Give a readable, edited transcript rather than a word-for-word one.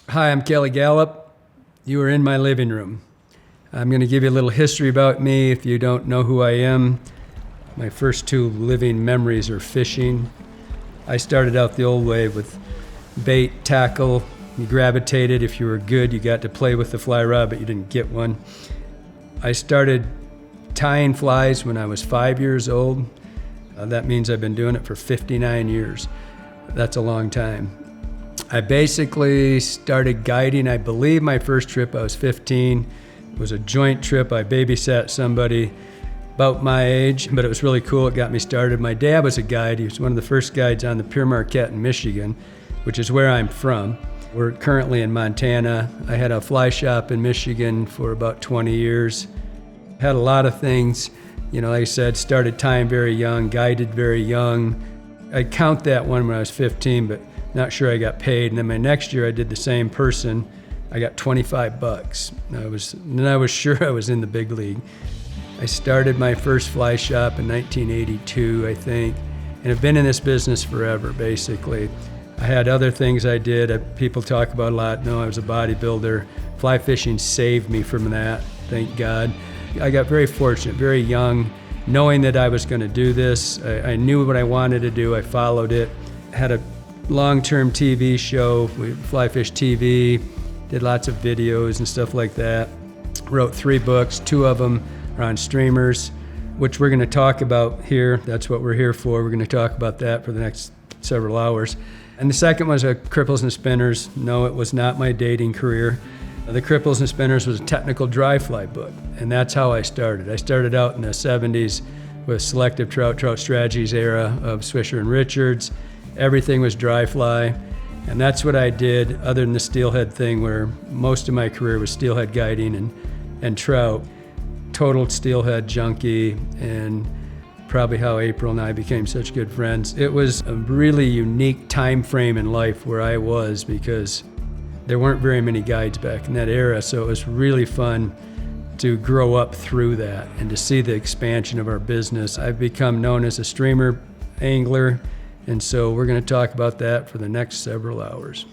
Hi, I'm Kelly Galloup. You are in my living room. I'm going to give you a little history about me if you don't know who I am. My first two living memories are fishing. I started out the old way with bait, tackle. You gravitated. If you were good, you got to play with the fly rod, but you didn't get one. I started tying flies when I was 5 years old. That means I've been doing it for 59 years. That's a long time. I basically started guiding, I believe my first trip I was 15. It was a joint trip. I babysat somebody about my age, but it was really cool. It got me started. My dad was a guide. He was one of the first guides on the Pier Marquette in Michigan, which is where I'm from. We're currently in Montana. I had a fly shop in Michigan for about 20 years. Had a lot of things, like I said, started tying very young, guided very young. I count that one when I was 15, but not sure I got paid. And then my next year I did the same person. I got $25. I was sure I was in the big league. I started my first fly shop in 1982, I think, and have been in this business forever, basically. I had other things I did. People talk about a lot. No, I was a bodybuilder. Fly fishing saved me from that, thank God. I got very fortunate, very young, knowing that I was going to do this. I knew what I wanted to do. I followed it. Had a long-term TV show, Fly Fish TV, did lots of videos and stuff like that. Wrote 3 books, 2 of them are on streamers, which we're going to talk about here. That's what we're here for. We're going to talk about that for the next several hours. And the second was a Cripples and Spinners. No, it was not my dating career. The Cripples and Spinners was a technical dry fly book, and that's how I started. I started out in the 70s with selective trout strategies era of Swisher and Richards. Everything was dry fly, and that's what I did other than the steelhead thing, where most of my career was steelhead guiding and trout. Total steelhead junkie, and probably how April and I became such good friends. It was a really unique time frame in life where I was, because there weren't very many guides back in that era, so it was really fun to grow up through that and to see the expansion of our business. I've become known as a streamer angler, and so we're going to talk about that for the next several hours.